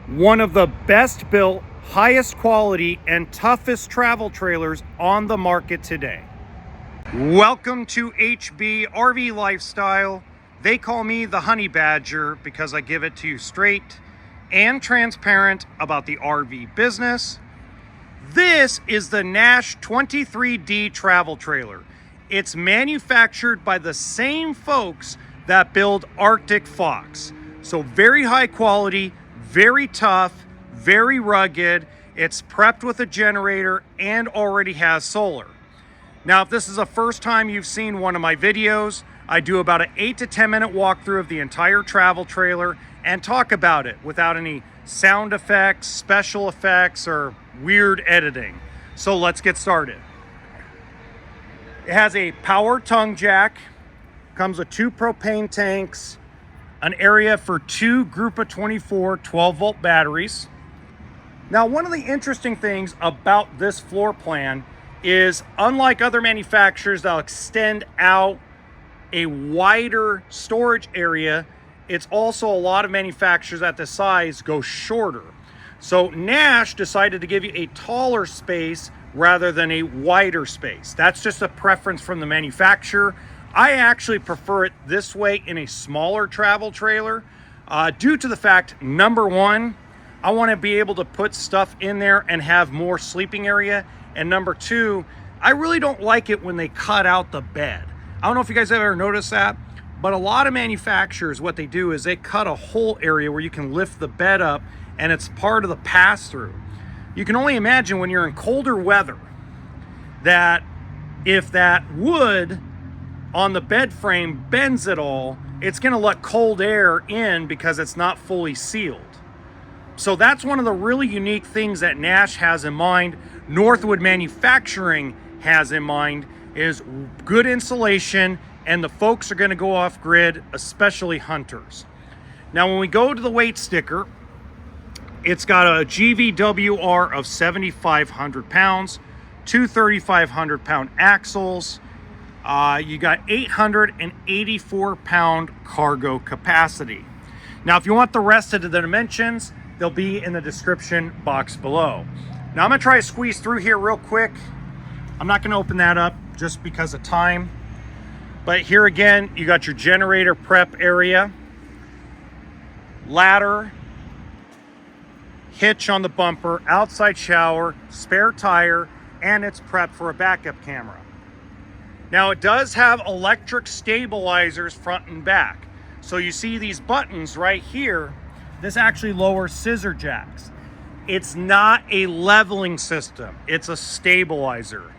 One of the best built, highest quality, and toughest travel trailers on the market today. Welcome to HB RV Lifestyle. They call me the Honey Badger because I give it to you straight and transparent about the RV business. This is the Nash 23D travel trailer. It's manufactured by the same folks that build Arctic Fox. So very high quality, very tough, very rugged. It's prepped with a generator and already has solar. Now, if this is the first time you've seen one of my videos, I do about an 8 to 10 minute walkthrough of the entire travel trailer and talk about it without any sound effects, special effects, or weird editing. So let's get started. It has a power tongue jack, comes with 2 propane tanks, an area for 2 group of 24 12-volt batteries. Now, one of the interesting things about this floor plan is, unlike other manufacturers that'll extend out a wider storage area, it's also a lot of manufacturers at this size go shorter. So Nash decided to give you a taller space rather than a wider space. That's just a preference from the manufacturer. I actually prefer it this way in a smaller travel trailer due to the fact, number one, I want to be able to put stuff in there and have more sleeping area. And number two, I really don't like it when they cut out the bed. I don't know if you guys have ever noticed that, but a lot of manufacturers, what they do is they cut a whole area where you can lift the bed up and it's part of the pass-through. You can only imagine when you're in colder weather that if that wood on the bed frame bends at all, it's going to let cold air in because it's not fully sealed. So that's one of the really unique things that Nash has in mind, Northwood Manufacturing has in mind, is good insulation, and the folks are going to go off grid, especially hunters. Now, when we go to the weight sticker, it's got a GVWR of 7,500 pounds, 2 3,500 pound axles. You got 884 pound cargo capacity. Now, if you want the rest of the dimensions, they'll be in the description box below. Now, I'm gonna try to squeeze through here real quick. I'm not gonna open that up just because of time. But here again, you got your generator prep area, ladder, hitch on the bumper, outside shower, spare tire, and it's prepped for a backup camera. Now, it does have electric stabilizers front and back. So you see these buttons right here. This actually lowers scissor jacks. It's not a leveling system, it's a stabilizer.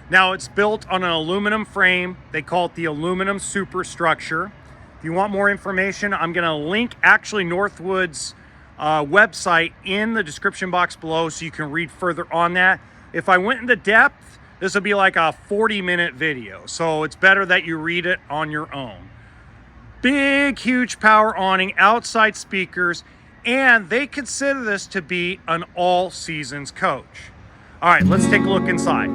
Now, it's built on an aluminum frame. They call it the aluminum superstructure. If you want more information, I'm gonna link actually Northwood's website in the description box below so you can read further on that. If I went into depth, this would be like a 40-minute video. So it's better that you read it on your own. Big, huge power awning, outside speakers, and they consider this to be an all seasons coach. All right, let's take a look inside.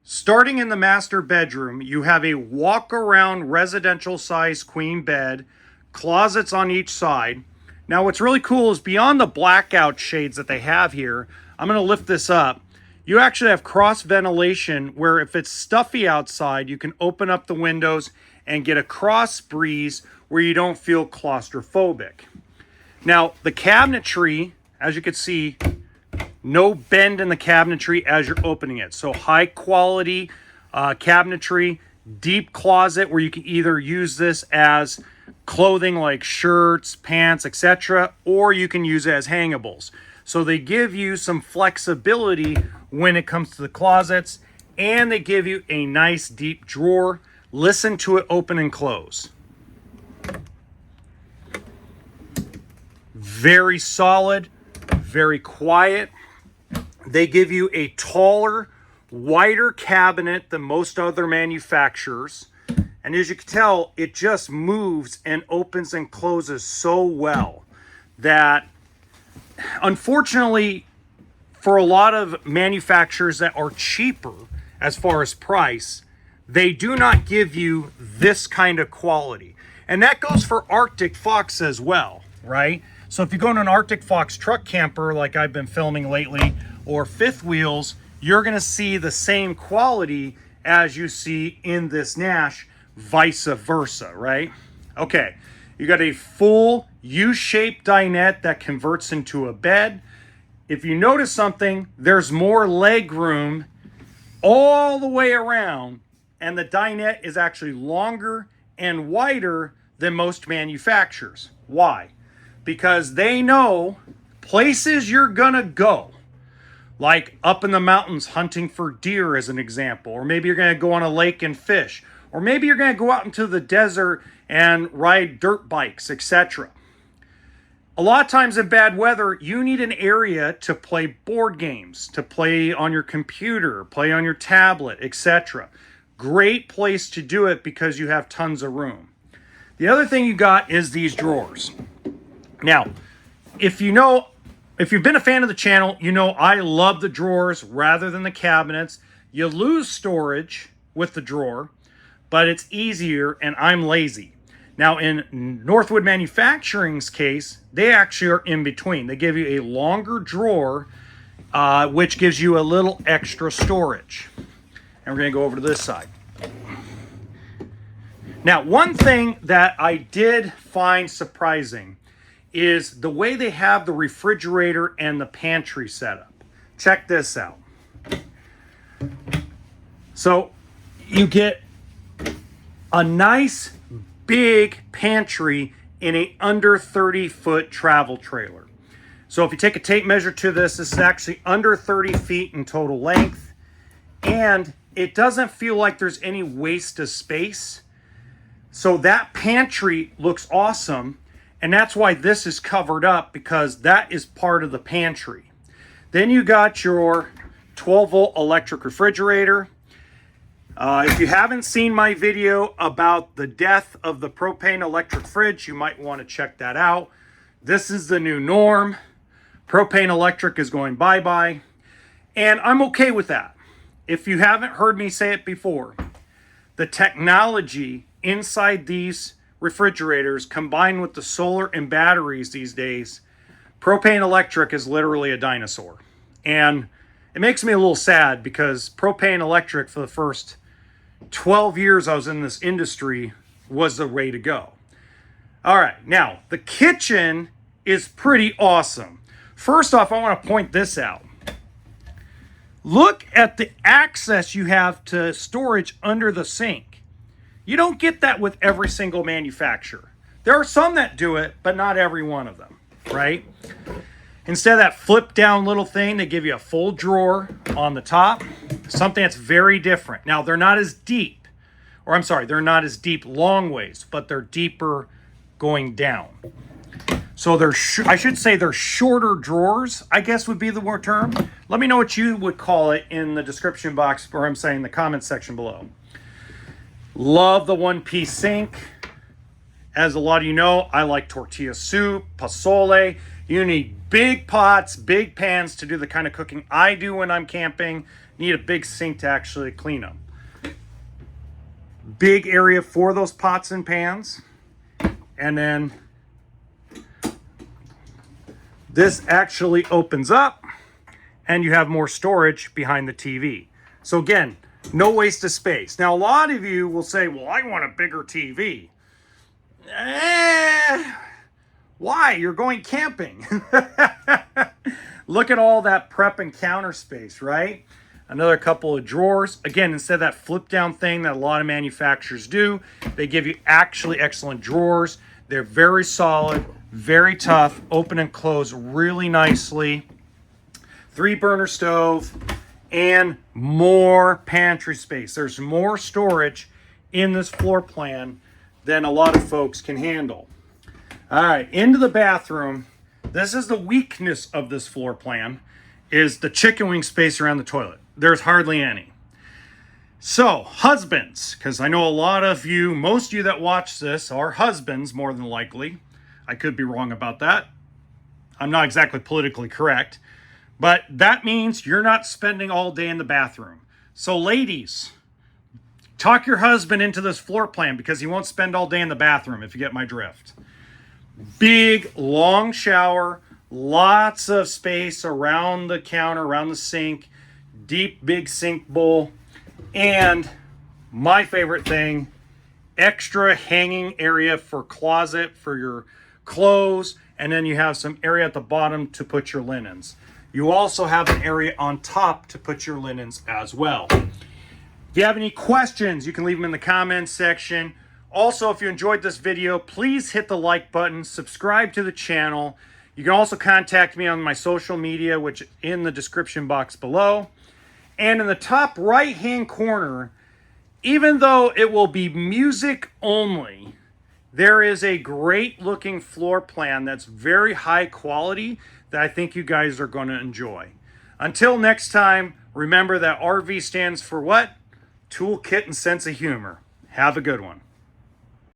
Starting in the master bedroom, you have a walk-around residential size queen bed, closets on each side. Now, what's really cool is beyond the blackout shades that they have here, I'm going to lift this up. You actually have cross ventilation where if it's stuffy outside, you can open up the windows and get a cross breeze where you don't feel claustrophobic. Now, the cabinetry, as you can see, no bend in the cabinetry as you're opening it. So high quality cabinetry, deep closet where you can either use this as clothing like shirts, pants, etc., or you can use it as hangables. So they give you some flexibility when it comes to the closets, and they give you a nice deep drawer. Listen to it open and close. Very solid, very quiet. They give you a taller, wider cabinet than most other manufacturers. And as you can tell, it just moves and opens and closes so well that, unfortunately, for a lot of manufacturers that are cheaper as far as price, they do not give you this kind of quality. And that goes for Arctic Fox as well, right? So if you go in an Arctic Fox truck camper like I've been filming lately, or fifth wheels, you're gonna see the same quality as you see in this Nash, vice versa, right? Okay, you got a full U-shaped dinette that converts into a bed. If you notice something, there's more leg room all the way around, and the dinette is actually longer and wider than most manufacturers. Why? Because they know places you're gonna go, like up in the mountains hunting for deer as an example, or maybe you're gonna go on a lake and fish, or maybe you're gonna go out into the desert and ride dirt bikes, etc. A lot of times in bad weather, you need an area to play board games, to play on your computer, play on your tablet, etc. Great place to do it because you have tons of room. The other thing you got is these drawers. Now, if you've been a fan of the channel, you know I love the drawers rather than the cabinets. You lose storage with the drawer, but it's easier and I'm lazy. Now in Northwood Manufacturing's case, they actually are in between. They give you a longer drawer, which gives you a little extra storage. And we're gonna go over to this side. Now, one thing that I did find surprising is the way they have the refrigerator and the pantry set up. Check this out. So you get a nice big pantry in a under 30-foot travel trailer. So if you take a tape measure to this, this is actually under 30 feet in total length, and it doesn't feel like there's any waste of space. So that pantry looks awesome, and that's why this is covered up, because that is part of the pantry. Then you got your 12-volt electric refrigerator. If you haven't seen my video about the death of the propane electric fridge, you might want to check that out. This is the new norm. Propane electric is going bye-bye, and I'm okay with that. If you haven't heard me say it before, the technology inside these refrigerators combined with the solar and batteries these days, propane electric is literally a dinosaur. And it makes me a little sad because propane electric for the first 12 years I was in this industry was the way to go. All right, now the kitchen is pretty awesome. First off, I want to point this out. Look at the access you have to storage under the sink. You don't get that with every single manufacturer. There are some that do it, but not every one of them, right? Instead of that flip down little thing, they give you a full drawer on the top, something that's very different. Now, they're not as deep, or I'm sorry, they're not as deep long ways, but they're deeper going down. So I should say they're shorter drawers, I guess would be the word term. Let me know what you would call it in the description box, or I'm saying the comment section below. Love the one-piece sink. As a lot of you know, I like tortilla soup, pozole. You need big pots, big pans to do the kind of cooking I do when I'm camping. You need a big sink to actually clean them. Big area for those pots and pans. And then this actually opens up and you have more storage behind the TV. So again, no waste of space. Now, a lot of you will say, well, I want a bigger TV. Why? You're going camping. Look at all that prep and counter space, right? Another couple of drawers. Again, instead of that flip down thing that a lot of manufacturers do, they give you actually excellent drawers. They're very solid, very tough, open and close really nicely. 3-burner stove and more pantry space. There's more storage in this floor plan than a lot of folks can handle. All right, into the bathroom. This is the weakness of this floor plan, is the chicken wing space around the toilet. There's hardly any. So, husbands, because I know a lot of you, most of you that watch this are husbands more than likely. I could be wrong about that. I'm not exactly politically correct. But that means you're not spending all day in the bathroom. So ladies, talk your husband into this floor plan because he won't spend all day in the bathroom, if you get my drift. Big, long shower, lots of space around the counter, around the sink, deep, big sink bowl, and my favorite thing, extra hanging area for closet for your clothes, and then you have some area at the bottom to put your linens. You also have an area on top to put your linens as well. If you have any questions, you can leave them in the comments section. Also, if you enjoyed this video, please hit the like button, subscribe to the channel. You can also contact me on my social media, which is in the description box below. And in the top right-hand corner, even though it will be music only, there is a great looking floor plan that's very high quality that I think you guys are going to enjoy. Until next time, remember that RV stands for what? Toolkit and sense of humor. Have a good one.